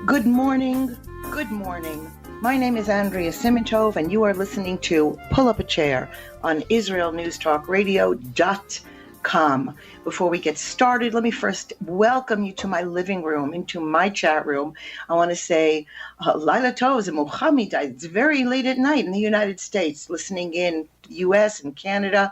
Good morning. Good morning. My name is Andrea Simintov, and you are listening to Pull Up a Chair on IsraelNewsTalkRadio.com. Before we get started, let me first welcome you to my living room, into my chat room. I want to say, Laila Tov and Mohammed. It's very late at night in the United States, listening in the U.S. and Canada.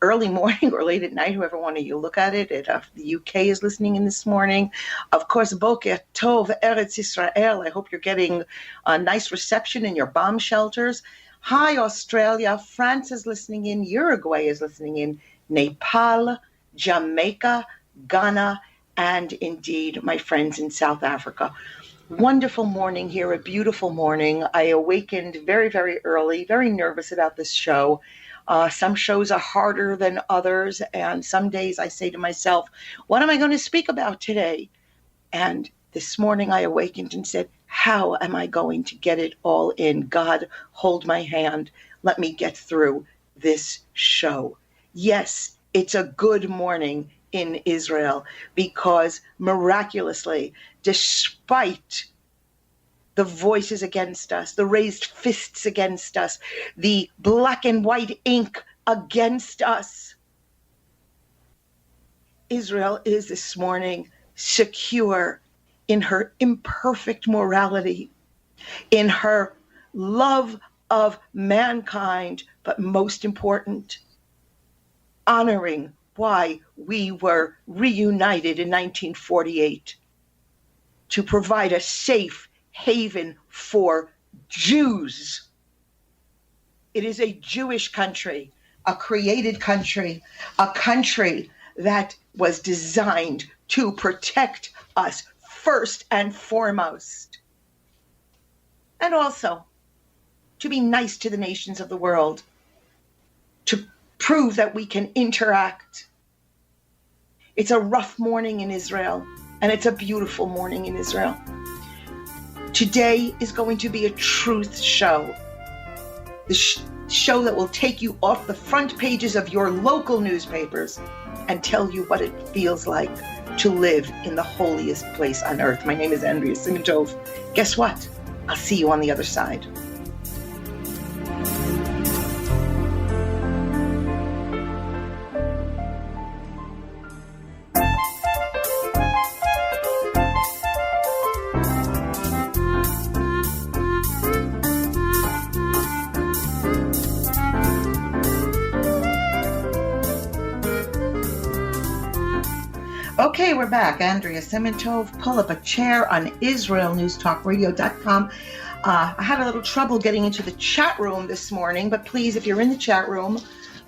Early morning or late at night, whoever one of you look at it. The UK is listening in this morning. Of course, Boker Tov, Eretz Israel. I hope you're getting a nice reception in your bomb shelters. Hi, Australia. France is listening in. Uruguay is listening in. Nepal, Jamaica, Ghana, and indeed my friends in South Africa. Wonderful morning here, a beautiful morning. I awakened very, very early, very nervous about this show. Some shows are harder than others, and some days I say to myself, what am I going to speak about today? And this morning I awakened and said, how am I going to get it all in? God, hold my hand. Let me get through this show. Yes, it's a good morning in Israel, because miraculously, despite the voices against us, the raised fists against us, the black and white ink against us, Israel is this morning secure in her imperfect morality, in her love of mankind, but most important, honoring why we were reunited in 1948 to provide a safe haven for Jews. It is a Jewish country, a created country, a country that was designed to protect us first and foremost, and also to be nice to the nations of the world, to prove that we can interact. It's a rough morning in Israel, and it's a beautiful morning in Israel. Today is going to be a truth show. The show that will take you off the front pages of your local newspapers and tell you what it feels like to live in the holiest place on earth. My name is Andrea Simintov. Guess what? I'll see you on the other side. Okay, we're back. Andrea Simintov, Pull Up a Chair on IsraelNewsTalkRadio.com. I had a little trouble getting into the chat room this morning, but please, if you're in the chat room,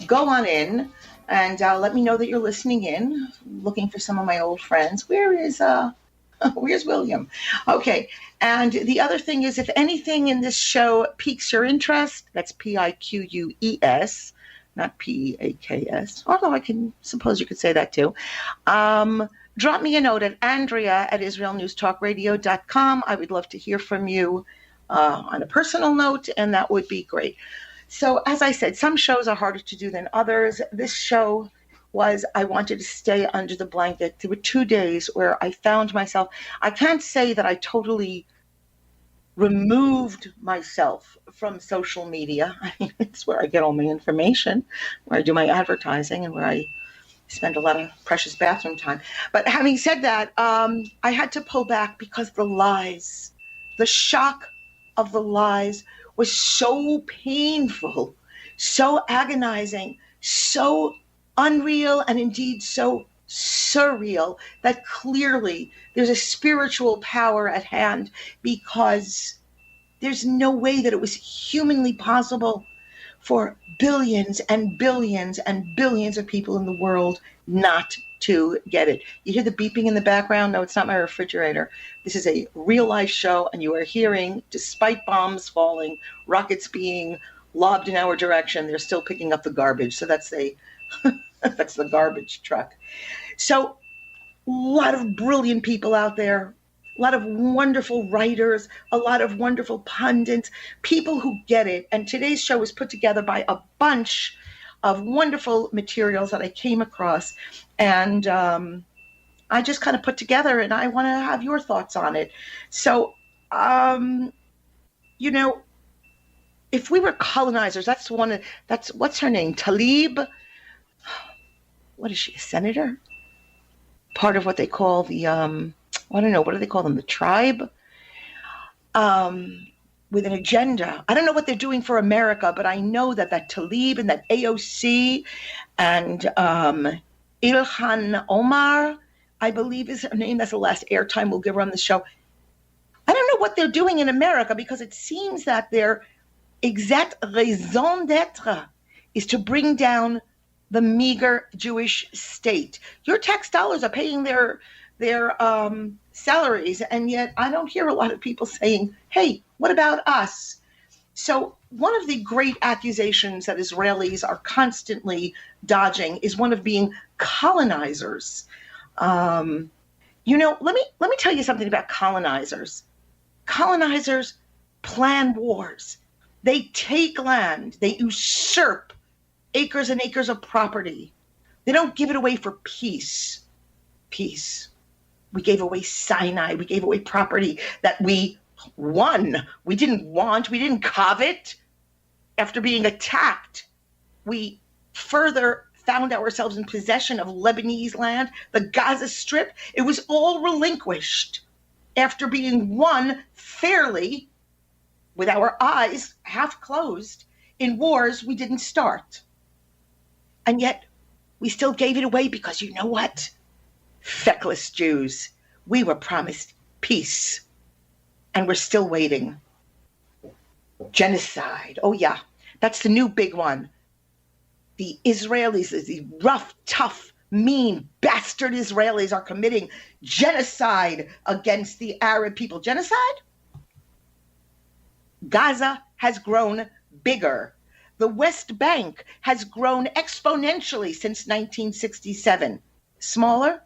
go on in and let me know that you're listening in. I'm looking for some of my old friends. Where's William? Okay, and the other thing is, if anything in this show piques your interest, that's Piques, not Peaks, although I can suppose you could say that too. Drop me a note at Andrea@IsraelNewsTalkRadio.com. I would love to hear from you on a personal note, and that would be great. So, as I said, some shows are harder to do than others. This show I wanted to stay under the blanket. There were 2 days where I found myself, I can't say that I totally removed myself from social media. I mean, it's where I get all my information, where I do my advertising, and where I spend a lot of precious bathroom time. But having said that, I had to pull back because the lies, the shock of the lies was so painful, so agonizing, so unreal, and indeed so surreal, that clearly there's a spiritual power at hand, because there's no way that it was humanly possible for billions and billions and billions of people in the world not to get it. You hear the beeping in the background? No, it's not my refrigerator. This is a real life show, and you are hearing, despite bombs falling, rockets being lobbed in our direction, they're still picking up the garbage. So that's that's the garbage truck. So a lot of brilliant people out there, a lot of wonderful writers, a lot of wonderful pundits, people who get it. And today's show was put together by a bunch of wonderful materials that I came across. And I just kind of put together, and I want to have your thoughts on it. So Um, you know, if we were colonizers, that's what's her name? Talib? What is she, a senator? Part of what they call the, I don't know, what do they call them? The tribe? Um, with an agenda. I don't know what they're doing for America, but I know that Talib and that AOC and Ilhan Omar, I believe is her name. That's the last airtime we'll give her on the show. I don't know what they're doing in America because it seems that their exact raison d'etre is to bring down the meager Jewish state. Your tax dollars are paying their salaries, and yet I don't hear a lot of people saying, "Hey, what about us?" So one of the great accusations that Israelis are constantly dodging is one of being colonizers. Let me tell you something about colonizers. Colonizers plan wars. They take land. They usurp acres and acres of property. They don't give it away for peace. Peace. We gave away Sinai. We gave away property that we won. We didn't want. We didn't covet. After being attacked, we further found ourselves in possession of Lebanese land, the Gaza Strip. It was all relinquished after being won fairly, with our eyes half closed, in wars we didn't start. And yet we still gave it away because you know what? Feckless Jews, we were promised peace, and we're still waiting. Genocide. Oh yeah, that's the new big one. The Israelis, the rough, tough, mean, bastard Israelis are committing genocide against the Arab people. Genocide? Gaza has grown bigger. The West Bank has grown exponentially since 1967. Smaller?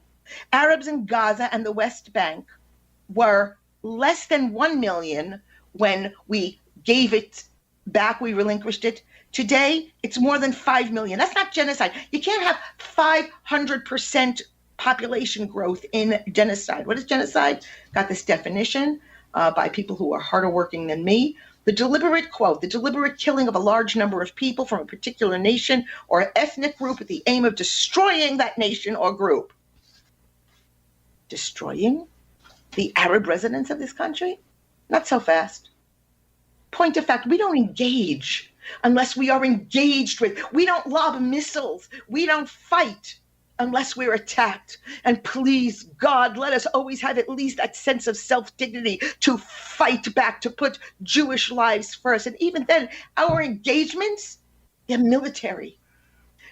Arabs in Gaza and the West Bank were less than 1 million when we gave it back, we relinquished it. Today, it's more than 5 million. That's not genocide. You can't have 500% population growth in genocide. What is genocide? Got this definition by people who are harder working than me. The deliberate, quote, the deliberate killing of a large number of people from a particular nation or ethnic group with the aim of destroying that nation or group. Destroying the Arab residents of this country? Not so fast. Point of fact, we don't engage unless we are engaged with. We don't lob missiles. We don't fight unless we're attacked. And please, God, let us always have at least that sense of self-dignity to fight back, to put Jewish lives first. And even then, our engagements, they're military.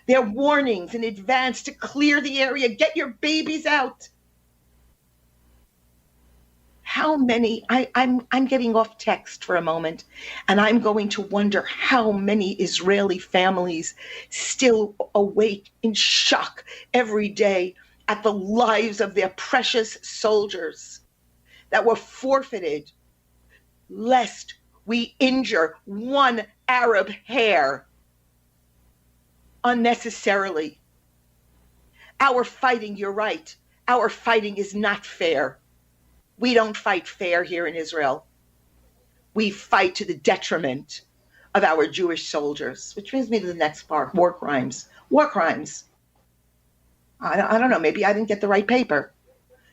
They're warnings in advance to clear the area, get your babies out. How many, I'm getting off text for a moment, and I'm going to wonder how many Israeli families still awake in shock every day at the lives of their precious soldiers that were forfeited lest we injure one Arab hair unnecessarily. Our fighting, you're right, our fighting is not fair. We don't fight fair here in Israel. We fight to the detriment of our Jewish soldiers, which brings me to the next part, war crimes. War crimes. I don't know, maybe I didn't get the right paper.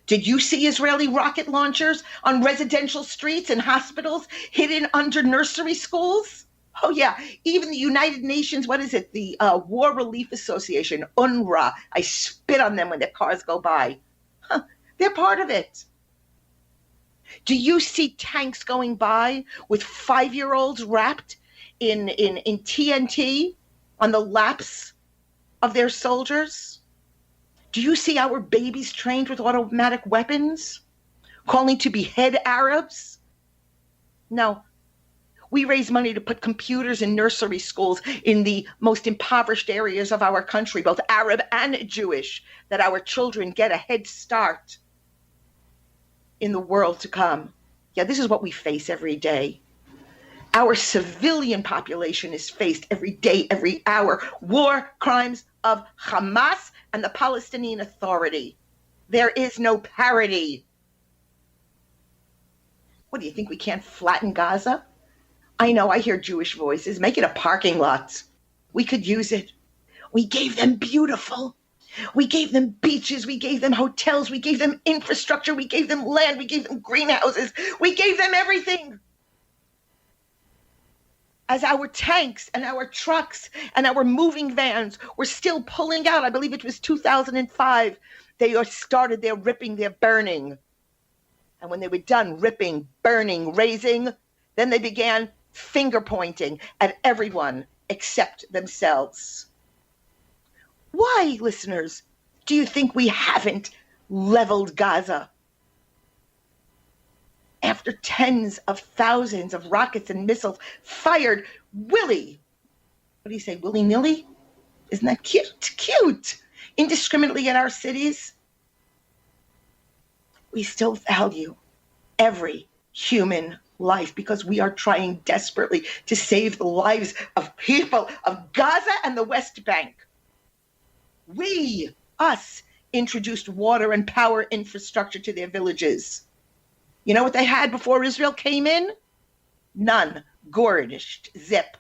Did you see Israeli rocket launchers on residential streets and hospitals hidden under nursery schools? Oh yeah, even the United Nations, what is it? The War Relief Association, UNRWA. I spit on them when their cars go by. They're part of it. Do you see tanks going by with 5-year-olds wrapped in TNT on the laps of their soldiers? Do you see our babies trained with automatic weapons, calling to behead Arabs? No. We raise money to put computers in nursery schools in the most impoverished areas of our country, both Arab and Jewish, that our children get a head start in the world to come. Yeah, this is what we face every day. Our civilian population is faced every day, every hour. War crimes of Hamas and the Palestinian Authority. There is no parity. What do you think? We can't flatten Gaza? I know, I hear Jewish voices. Make it a parking lot. We could use it. We gave them beautiful. We gave them beaches. We gave them hotels. We gave them infrastructure. We gave them land. We gave them greenhouses. We gave them everything. As our tanks and our trucks and our moving vans were still pulling out, I believe it was 2005, they started their ripping, their burning. And when they were done ripping, burning, razing, then they began finger pointing at everyone except themselves. Why, listeners, do you think we haven't leveled Gaza? After tens of thousands of rockets and missiles fired willy-nilly? Isn't that cute? Cute! Indiscriminately at our cities? We still value every human life because we are trying desperately to save the lives of people of Gaza and the West Bank. Us, introduced water and power infrastructure to their villages. You know what they had before Israel came in? None. Gorged. Zip.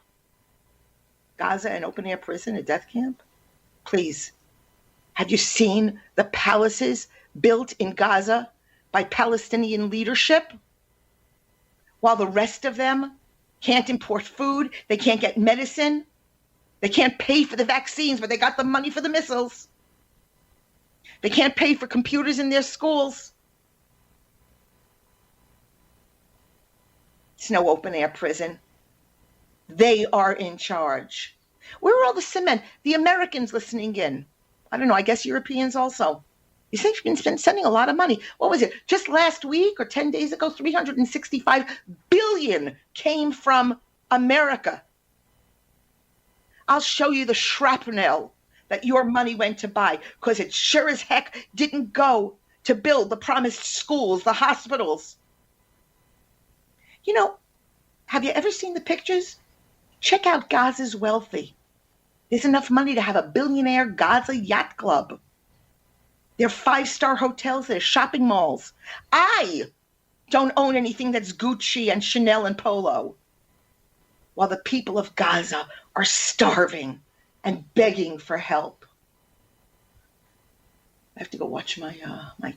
Gaza, an open-air prison, a death camp? Please. Have you seen the palaces built in Gaza by Palestinian leadership? While the rest of them can't import food, they can't get medicine, they can't pay for the vaccines, but they got the money for the missiles. They can't pay for computers in their schools. It's no open-air prison. They are in charge. Where are all the cement? The Americans listening in. I don't know, I guess Europeans also. You think you've been spending a lot of money. What was it? Just last week or 10 days ago, 365 billion came from America. I'll show you the shrapnel that your money went to buy, because it sure as heck didn't go to build the promised schools, the hospitals. You know, have you ever seen the pictures? Check out Gaza's wealthy. There's enough money to have a billionaire Gaza yacht club. There are 5-star hotels, there's shopping malls. I don't own anything that's Gucci and Chanel and Polo. While the people of Gaza are starving and begging for help. I have to go watch my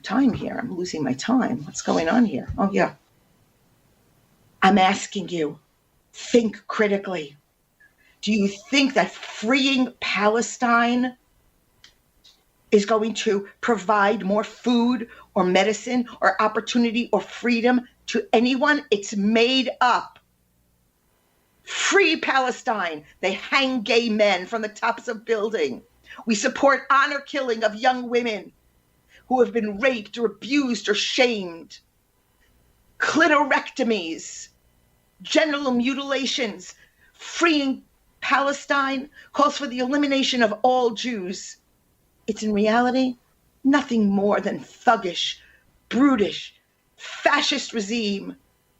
time here. I'm losing my time. What's going on here? Oh, yeah. I'm asking you, think critically. Do you think that freeing Palestine is going to provide more food or medicine or opportunity or freedom to anyone? It's made up. Free Palestine. They hang gay men from the tops of buildings. We support honor killing of young women who have been raped or abused or shamed. Clitorectomies, genital mutilations. Freeing Palestine calls for the elimination of all Jews. It's in reality nothing more than thuggish, brutish, fascist regime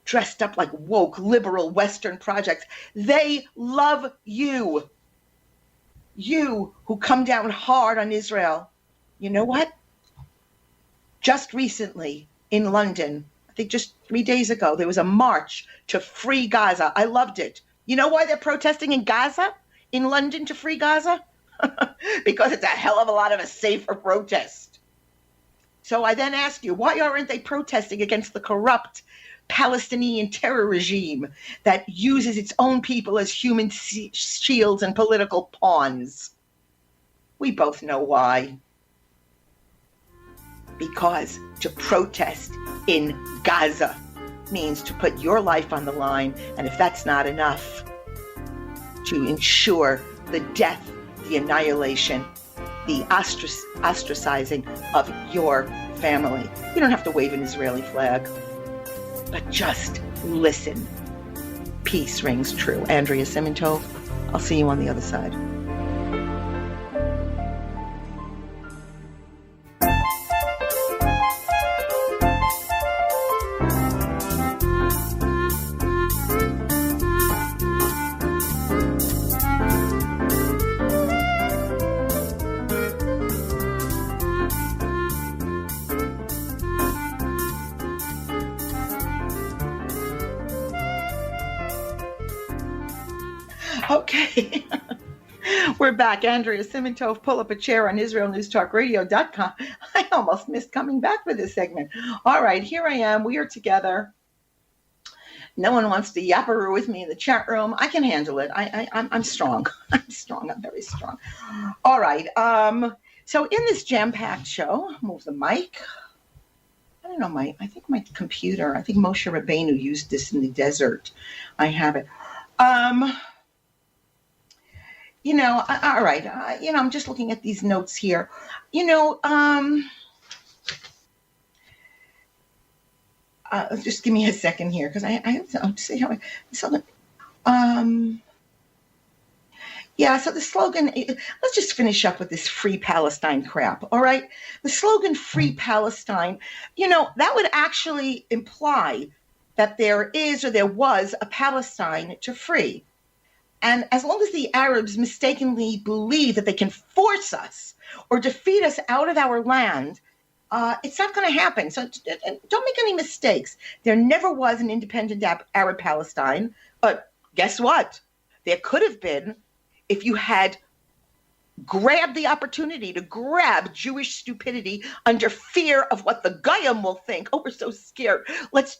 dressed up like woke, liberal, Western projects. They love you. You who come down hard on Israel. You know what? Just recently in London, I think just 3 days ago, there was a march to free Gaza. I loved it. You know why they're protesting in Gaza? In London to free Gaza? Because it's a hell of a lot of a safer protest. So I then ask you, why aren't they protesting against the corrupt Palestinian terror regime that uses its own people as human shields and political pawns? We both know why. Because to protest in Gaza means to put your life on the line, and if that's not enough, to ensure the death, the annihilation, the ostracizing of your family. You don't have to wave an Israeli flag, but just listen. Peace rings true. Andrea Simintov, I'll see you on the other side. Okay. We're back. Andrea Simintov, pull up a chair on IsraelNewsTalkRadio.com. I almost missed coming back for this segment. All right, here I am. We are together. No one wants to yapperoo with me in the chat room. I can handle it. I'm strong. I'm strong. I'm very strong. All right. So in this jam-packed show, move the mic. I don't know, I think my computer, I think Moshe Rabbeinu used this in the desert. I have it. All right. I'm just looking at these notes here. Just give me a second here, because I have to say how so the slogan, let's just finish up with this Free Palestine crap, all right? The slogan Free Palestine, that would actually imply that there is or there was a Palestine to free. And as long as the Arabs mistakenly believe that they can force us or defeat us out of our land, it's not going to happen. So don't make any mistakes. There never was an independent Arab Palestine, but guess what? There could have been if you had grabbed the opportunity to grab Jewish stupidity under fear of what the Goyim will think. Oh, we're so scared. Let's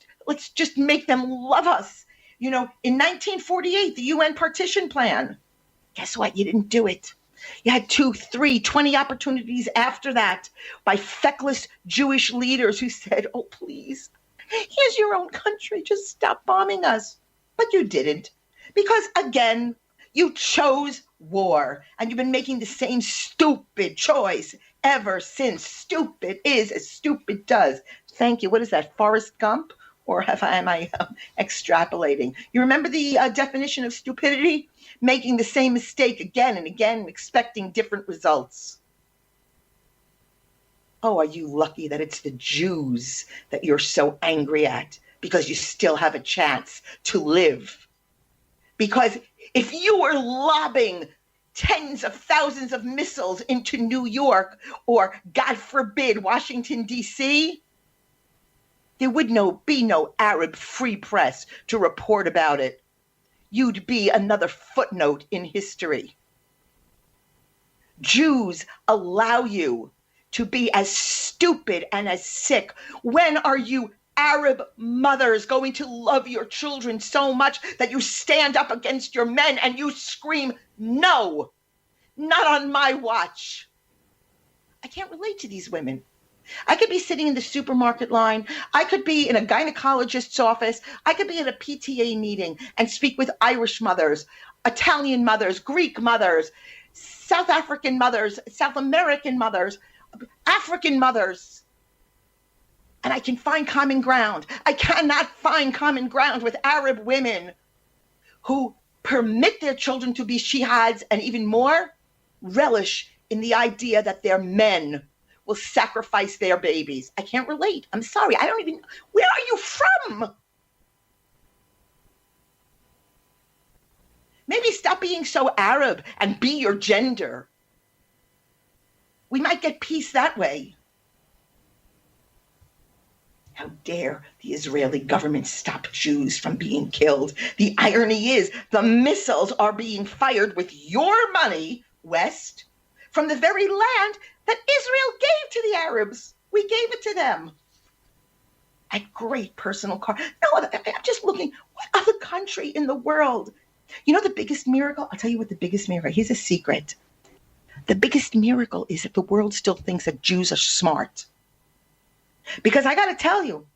just make them love us. In 1948, the UN partition plan. Guess what? You didn't do it. You had 2, 3, 20 opportunities after that by feckless Jewish leaders who said, oh, please, here's your own country. Just stop bombing us. But you didn't. Because, again, you chose war, and you've been making the same stupid choice ever since. Stupid is as stupid does. Thank you. What is that, Forrest Gump? Or am I extrapolating? You remember the definition of stupidity? Making the same mistake again and again, expecting different results. Oh, are you lucky that it's the Jews that you're so angry at because you still have a chance to live? Because if you were lobbing tens of thousands of missiles into New York or, God forbid, Washington, D.C., there would be no Arab free press to report about it. You'd be another footnote in history. Jews allow you to be as stupid and as sick. When are you Arab mothers going to love your children so much that you stand up against your men and you scream, no, not on my watch? I can't relate to these women. I could be sitting in the supermarket line. I could be in a gynecologist's office. I could be at a PTA meeting and speak with Irish mothers, Italian mothers, Greek mothers, South African mothers, South American mothers, African mothers. And I can find common ground. I cannot find common ground with Arab women who permit their children to be shihads and even more relish in the idea that their men will sacrifice their babies. I can't relate. I'm sorry. Where are you from? Maybe stop being so Arab and be your gender. We might get peace that way. How dare the Israeli government stop Jews from being killed? The irony is the missiles are being fired with your money, West, from the very land that Israel gave to the Arabs. We gave it to them. A great personal car. No, I'm just looking. What other country in the world? The biggest miracle? I'll tell you what the biggest miracle. Here's a secret. The biggest miracle is that the world still thinks that Jews are smart. Because I got to tell you,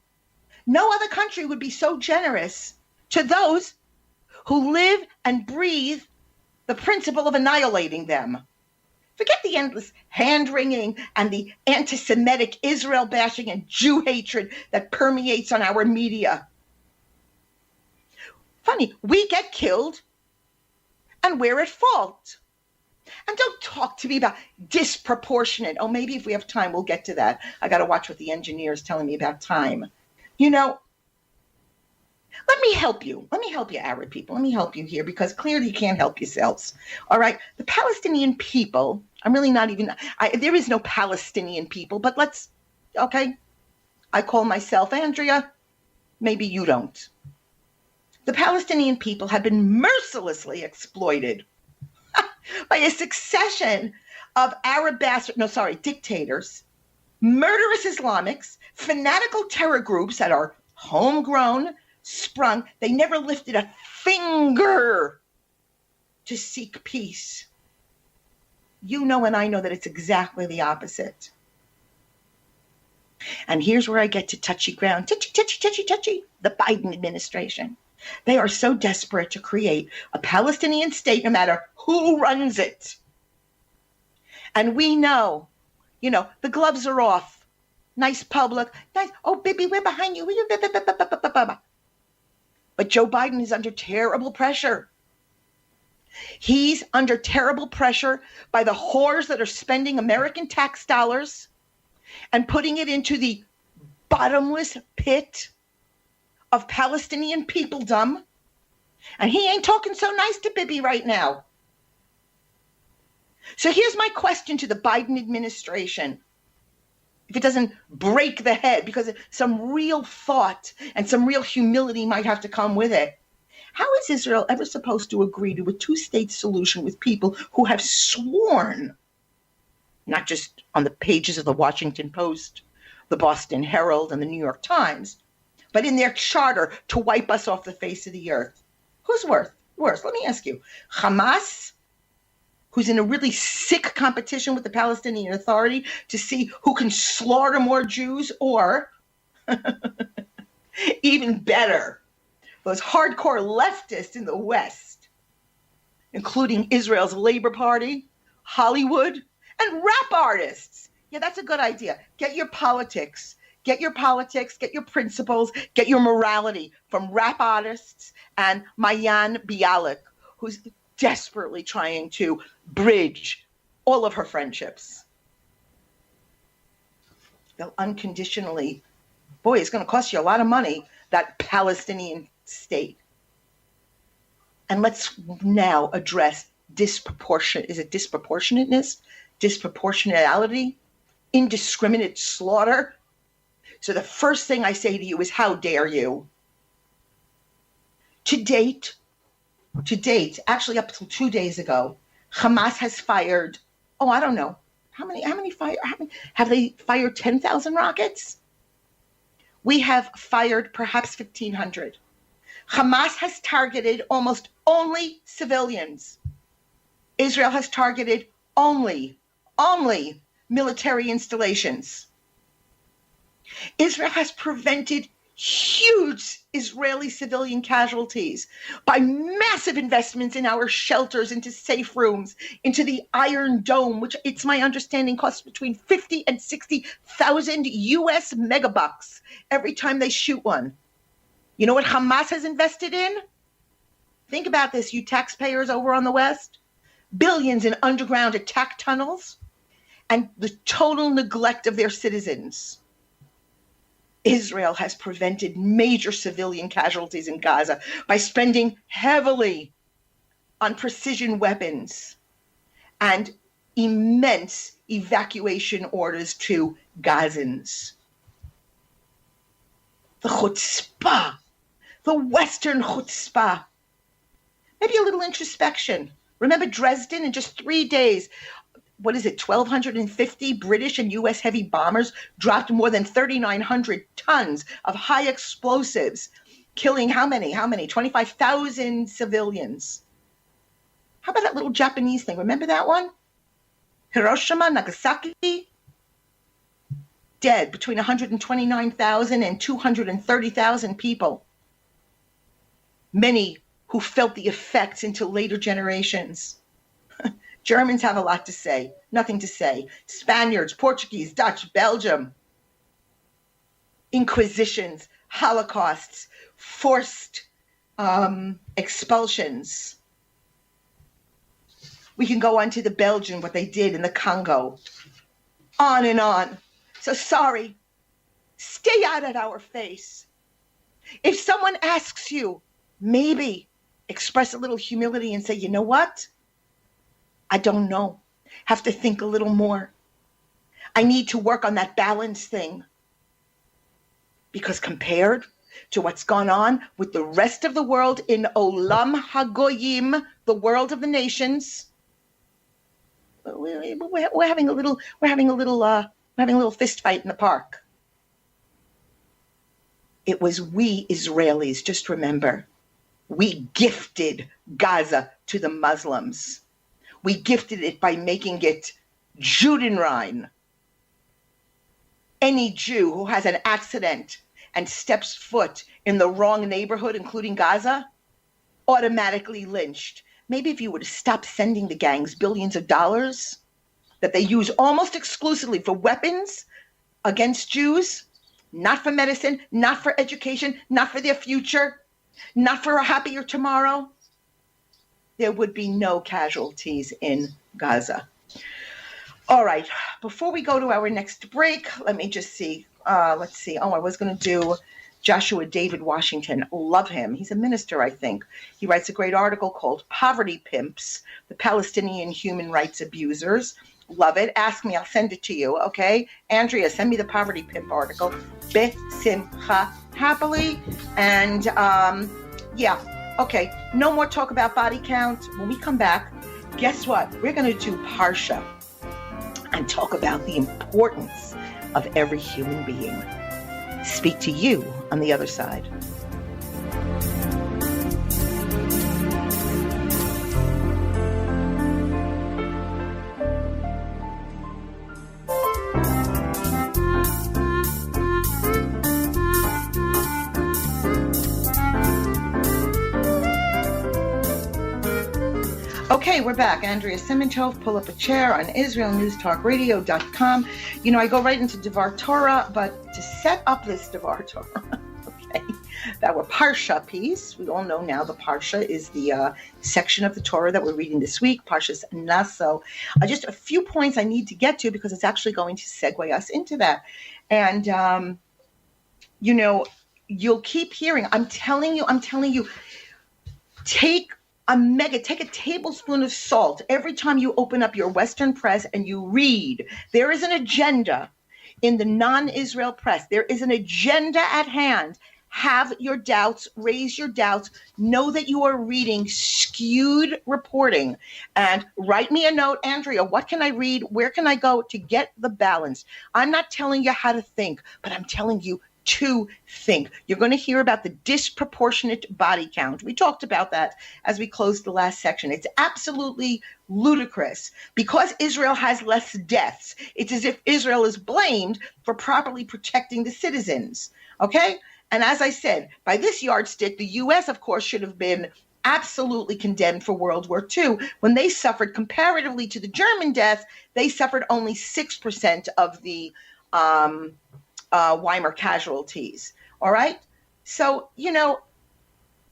no other country would be so generous to those who live and breathe the principle of annihilating them. Forget the endless hand-wringing and the anti-Semitic Israel bashing and Jew hatred that permeates on our media. Funny, we get killed and we're at fault. And don't talk to me about disproportionate. Oh, maybe if we have time, we'll get to that. I got to watch what the engineer is telling me about time. Let me help you. Let me help you, Arab people. Let me help you here, because clearly you can't help yourselves. All right. The Palestinian people, there is no Palestinian people, but okay. I call myself Andrea. Maybe you don't. The Palestinian people have been mercilessly exploited by a succession of dictators, murderous Islamics, fanatical terror groups that are homegrown, sprung. They never lifted a finger to seek peace. You know and I know that it's exactly the opposite. And here's where I get to touchy ground. Touchy. The Biden administration. They are so desperate to create a Palestinian state no matter who runs it. And we know, the gloves are off. Nice public. Nice. Oh, baby, we're behind you. But Joe Biden is under terrible pressure. He's under terrible pressure by the whores that are spending American tax dollars and putting it into the bottomless pit of Palestinian peopledom. And he ain't talking so nice to Bibi right now. So here's my question to the Biden administration. If it doesn't break the head, because some real thought and some real humility might have to come with it. How is Israel ever supposed to agree to a two-state solution with people who have sworn, not just on the pages of the Washington Post, the Boston Herald, and the New York Times, but in their charter to wipe us off the face of the earth? Who's worse? Let me ask you. Hamas, who's in a really sick competition with the Palestinian Authority to see who can slaughter more Jews, or even better, those hardcore leftists in the West, including Israel's Labor Party, Hollywood, and rap artists. Yeah, that's a good idea. Get your politics, get your principles, get your morality from rap artists and Mayan Bialik, who's desperately trying to bridge all of her friendships. They'll unconditionally, boy, it's going to cost you a lot of money, that Palestinian state. And let's now address disproportionateness, disproportionality, indiscriminate slaughter. So the first thing I say to you is, how dare you? To date, actually up until 2 days ago, Hamas has fired, I don't know, have they fired 10,000 rockets? We have fired perhaps 1,500. Hamas has targeted almost only civilians. Israel has targeted only military installations. Israel has prevented huge Israeli civilian casualties by massive investments in our shelters, into safe rooms, into the Iron Dome, which it's my understanding costs between 50 and 60,000 US megabucks every time they shoot one. You know what Hamas has invested in? Think about this, you taxpayers over on the West. Billions in underground attack tunnels and the total neglect of their citizens. Israel has prevented major civilian casualties in Gaza by spending heavily on precision weapons and immense evacuation orders to Gazans. The chutzpah, the Western chutzpah. Maybe a little introspection. Remember Dresden? In just 3 days, 1,250 British and U.S. heavy bombers dropped more than 3,900 tons of high explosives, killing how many? 25,000 civilians. How about that little Japanese thing? Remember that one? Hiroshima, Nagasaki? Dead between 129,000 and 230,000 people. Many who felt the effects into later generations. Germans have a lot to say, nothing to say. Spaniards, Portuguese, Dutch, Belgium. Inquisitions, Holocausts, forced expulsions. We can go on to the Belgian, what they did in the Congo. On and on. So sorry, stay out of our face. If someone asks you, maybe express a little humility and say, you know what? I don't know. Have to think a little more. I need to work on that balance thing. Because compared to what's gone on with the rest of the world in Olam Hagoyim, the world of the nations. We're having a little fist fight in the park. It was we Israelis, just remember, we gifted Gaza to the Muslims. We gifted it by making it Judenrein. Any Jew who has an accident and steps foot in the wrong neighborhood, including Gaza, automatically lynched. Maybe if you would stop sending the gangs billions of dollars that they use almost exclusively for weapons against Jews, not for medicine, not for education, not for their future, not for a happier tomorrow, there would be no casualties in Gaza. All right, before we go to our next break, let me just see. Let's see. Oh, I was going to do Joshua David Washington. Love him. He's a minister, I think. He writes a great article called Poverty Pimps, the Palestinian Human Rights Abusers. Love it. Ask me. I'll send it to you, okay? Andrea, send me the Poverty Pimp article. Besimcha, happily. And, yeah. Okay, no more talk about body count. When we come back, guess what? We're going to do Parsha and talk about the importance of every human being. Speak to you on the other side. Okay, we're back. Andrea Simantov, pull up a chair on IsraelNewsTalkRadio.com. You know, I go right into Devar Torah, but to set up this Devar Torah, okay, that were Parsha piece. We all know now the Parsha is the section of the Torah that we're reading this week, Parshas Naso. Just a few points I need to get to because it's actually going to segue us into that. And, you know, you'll keep hearing, I'm telling you, take a tablespoon of salt every time you open up your Western press and you read. There is an agenda in the non-Israel press. There is an agenda at hand. Have your doubts, raise your doubts, know that you are reading skewed reporting, and write me a note, Andrea, what can I read? Where can I go to get the balance? I'm not telling you how to think, but I'm telling you to think. You're going to hear about the disproportionate body count. We talked about that as we closed the last section. It's absolutely ludicrous. Because Israel has less deaths, it's as if Israel is blamed for properly protecting the citizens. Okay? And as I said, by this yardstick, the U.S., of course, should have been absolutely condemned for World War II. When they suffered, comparatively to the German death, they suffered only 6% of the Weimar casualties. All right. So, you know,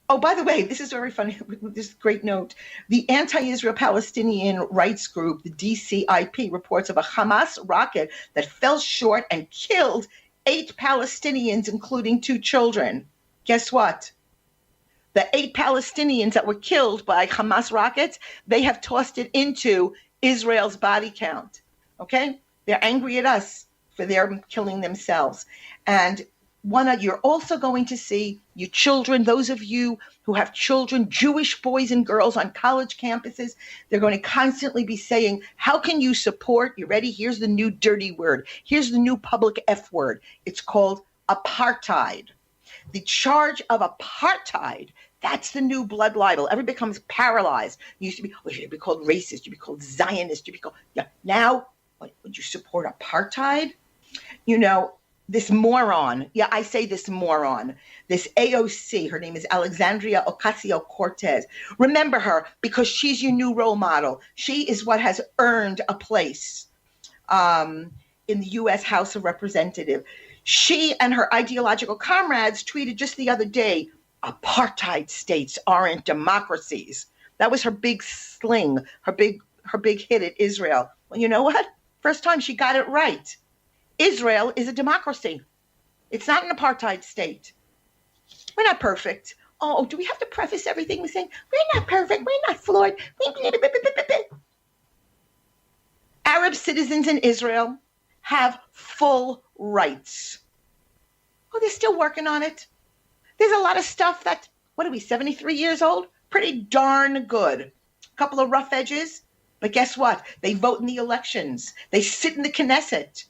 oh, by the way, this is very funny. This great note. The anti-Israel Palestinian rights group, the DCIP, reports of a Hamas rocket that fell short and killed 8 Palestinians, including 2 children. Guess what? The 8 Palestinians that were killed by Hamas rockets, they have tossed it into Israel's body count. Okay? They're angry at us for their killing themselves. And you're also going to see your children, those of you who have children, Jewish boys and girls on college campuses, they're going to constantly be saying, how can you support, you ready? Here's the new dirty word. Here's the new public F word. It's called apartheid. The charge of apartheid, that's the new blood libel. Everybody becomes paralyzed. You used to be, you'd be called racist, you'd be called Zionist, you'd be called, yeah. Now, would you support apartheid? You know, this moron, yeah, I say this moron, this AOC, her name is Alexandria Ocasio-Cortez. Remember her because she's your new role model. She is what has earned a place in the U.S. House of Representatives. She and her ideological comrades tweeted just the other day, apartheid states aren't democracies. That was her big sling, her big hit at Israel. Well, you know what? First time she got it right. Israel is a democracy. It's not an apartheid state. We're not perfect. Oh, do we have to preface everything with saying, we're not perfect, we're not flawed. Arab citizens in Israel have full rights. Oh, they're still working on it. There's a lot of stuff that, what are we, 73 years old? Pretty darn good. A couple of rough edges, but guess what? They vote in the elections. They sit in the Knesset.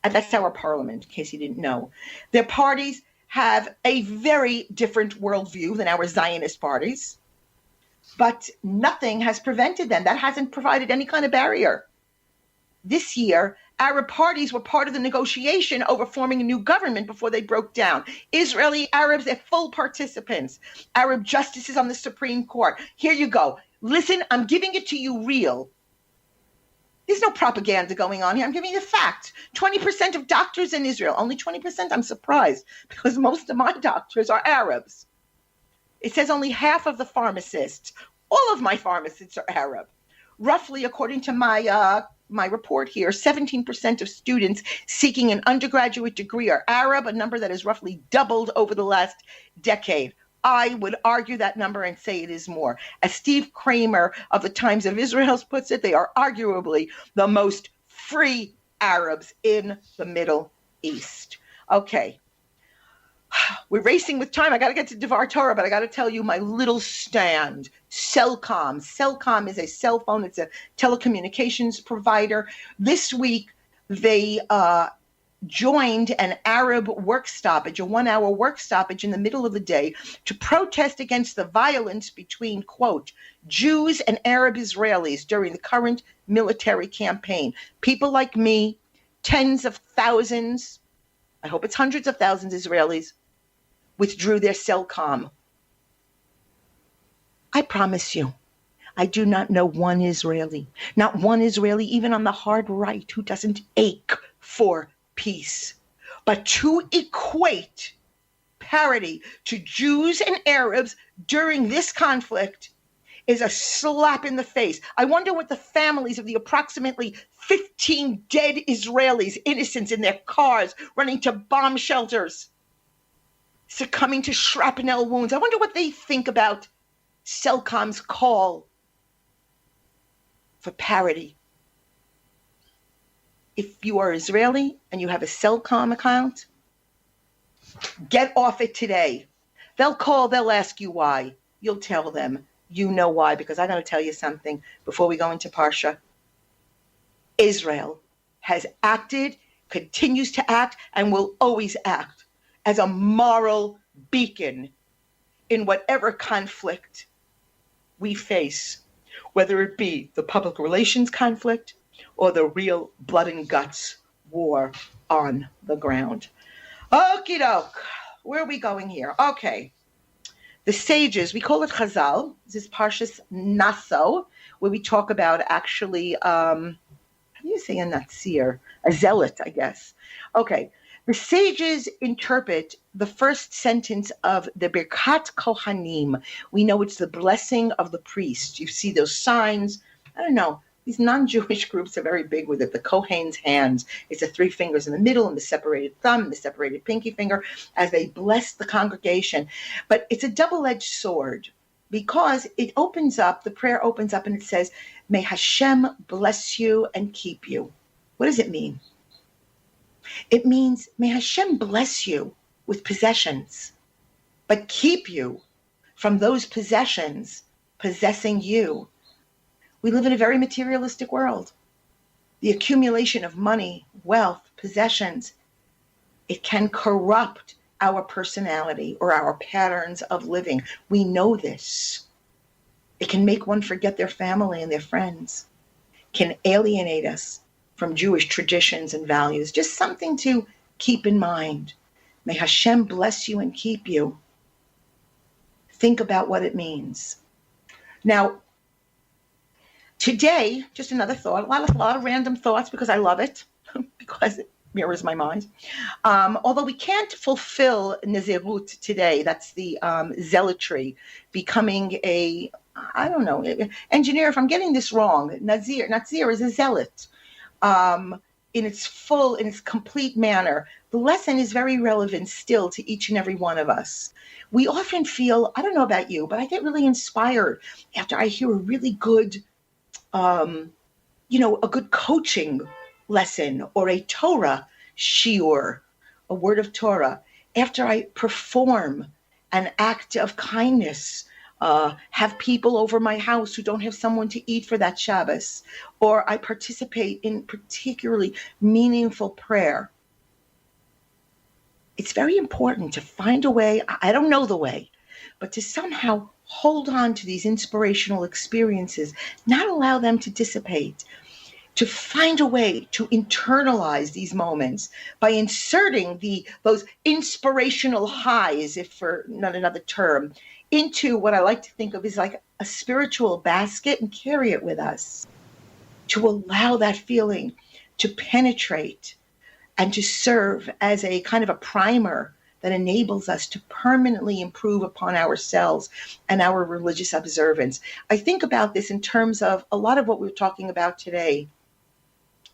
And that's our parliament, in case you didn't know. Their parties have a very different worldview than our Zionist parties, but nothing has prevented them. That hasn't provided any kind of barrier. This year, Arab parties were part of the negotiation over forming a new government before they broke down. Israeli Arabs, they're full participants. Arab justices on the Supreme Court. Here you go. Listen, I'm giving it to you real. There's no propaganda going on here. I'm giving you a fact. 20% of doctors in Israel, only 20%. I'm surprised because most of my doctors are Arabs. It says only half of the pharmacists. All of my pharmacists are Arab. Roughly, according to my report here, 17% of students seeking an undergraduate degree are Arab, a number that has roughly doubled over the last decade. I would argue that number and say it is more. As Steve Kramer of the Times of Israel puts it, they are arguably the most free Arabs in the Middle East. Okay. We're racing with time. I got to get to Devar Torah, but I got to tell you my little stand. Cellcom. Cellcom is a cell phone. It's a telecommunications provider. This week, they joined an Arab work stoppage, a 1-hour work stoppage in the middle of the day to protest against the violence between, quote, Jews and Arab Israelis during the current military campaign. People like me, tens of thousands, I hope it's hundreds of thousands Israelis, withdrew their Cellcom. I promise you, I do not know one Israeli, not one Israeli, even on the hard right, who doesn't ache for peace. But to equate parity to Jews and Arabs during this conflict is a slap in the face. I wonder what the families of the approximately 15 dead Israelis, innocents in their cars, running to bomb shelters, succumbing to shrapnel wounds, I wonder what they think about Cellcom's call for parity. If you are Israeli and you have a Cellcom account, get off it today. They'll call, they'll ask you why. You'll tell them you know why, because I got to tell you something before we go into Parsha. Israel has acted, continues to act, and will always act as a moral beacon in whatever conflict we face, whether it be the public relations conflict or the real blood and guts war on the ground. Okie doke. Where are we going here? Okay. The sages, we call it Chazal. This is Parshas Naso, where we talk about actually, how do you say a Nazir? A zealot, I guess. Okay. The sages interpret the first sentence of the Birkat Kohanim. We know it's the blessing of the priest. You see those signs. I don't know. These non-Jewish groups are very big with it. The Kohen's hands. It's the 3 fingers in the middle and the separated thumb, the separated pinky finger, as they bless the congregation. But it's a double-edged sword because it opens up, the prayer opens up and it says, may Hashem bless you and keep you. What does it mean? It means, may Hashem bless you with possessions, but keep you from those possessions possessing you. We live in a very materialistic world. The accumulation of money, wealth, possessions, it can corrupt our personality or our patterns of living. We know this. It can make one forget their family and their friends, can alienate us from Jewish traditions and values. Just something to keep in mind. May Hashem bless you and keep you. Think about what it means. Now, today, just another thought, a lot of random thoughts because I love it, because it mirrors my mind. Although we can't fulfill Nazirut today, that's the zealotry, becoming a, I don't know, engineer, if I'm getting this wrong, Nazir is a zealot. In its complete manner. The lesson is very relevant still to each and every one of us. We often feel, I don't know about you, but I get really inspired after I hear a really good, a good coaching lesson or a Torah shiur, a word of Torah. After I perform an act of kindness, have people over my house who don't have someone to eat for that Shabbos, or I participate in particularly meaningful prayer. It's very important to find a way, I don't know the way, but to somehow hold on to these inspirational experiences, not allow them to dissipate, to find a way to internalize these moments by inserting those inspirational highs, if for not another term, into what I like to think of as like a spiritual basket and carry it with us, to allow that feeling to penetrate and to serve as a kind of a primer that enables us to permanently improve upon ourselves and our religious observance. I think about this in terms of a lot of what we're talking about today.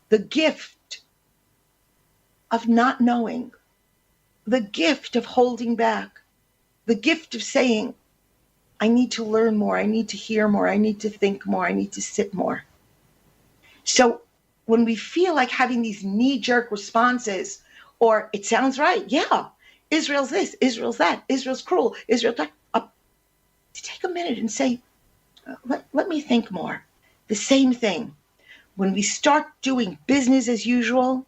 The gift of not knowing, the gift of holding back, the gift of saying, I need to learn more, I need to hear more, I need to think more, I need to sit more. So when we feel like having these knee-jerk responses, or it sounds right, yeah, Israel's this, Israel's that, Israel's cruel, Israel that, to take a minute and say, let me think more. The same thing. When we start doing business as usual,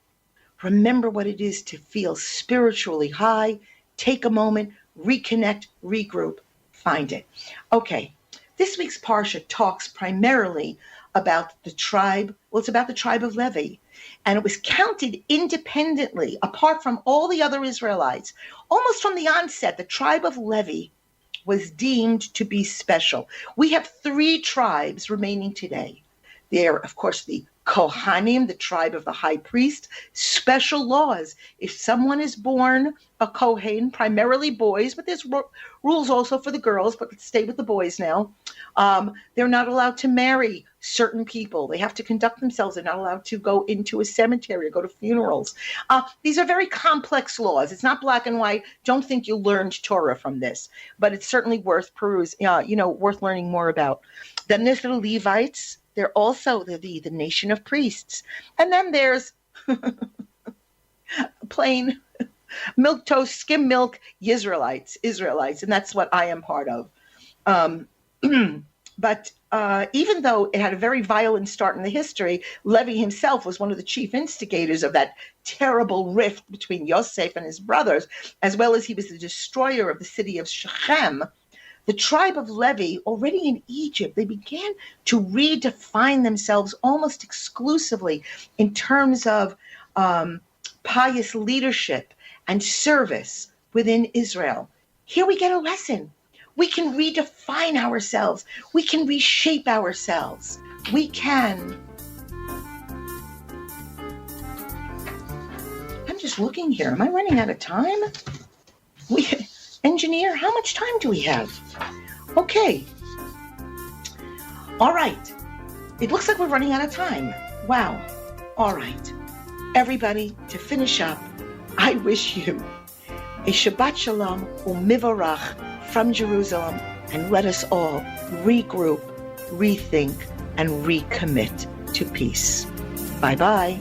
remember what it is to feel spiritually high, take a moment, reconnect, regroup, find it. Okay, this week's Parsha talks primarily about the tribe, well, it's about the tribe of Levi, and it was counted independently, apart from all the other Israelites. Almost from the onset, the tribe of Levi was deemed to be special. We have 3 tribes remaining today. There, of course, the Kohanim, the tribe of the high priest, special laws. If someone is born a Kohen, primarily boys, but there's rules also for the girls, but let's stay with the boys now. They're not allowed to marry certain people. They have to conduct themselves. They're not allowed to go into a cemetery or go to funerals. These are very complex laws. It's not black and white. Don't think you learned Torah from this, but it's certainly worth worth learning more about. Then there's the Levites. They're also the nation of priests. And then there's plain milk toast, skim milk, Israelites, and that's what I am part of. But even though it had a very violent start in the history, Levi himself was one of the chief instigators of that terrible rift between Yosef and his brothers, as well as he was the destroyer of the city of Shechem. The tribe of Levi, already in Egypt, they began to redefine themselves almost exclusively in terms of pious leadership and service within Israel. Here we get a lesson. We can redefine ourselves. We can reshape ourselves. We can. I'm just looking here. Am I running out of time? Engineer, how much time do we have? Okay. All right. It looks like we're running out of time. Wow. All right. Everybody, to finish up, I wish you a Shabbat Shalom u'mivarach from Jerusalem, and let us all regroup, rethink, and recommit to peace. Bye-bye.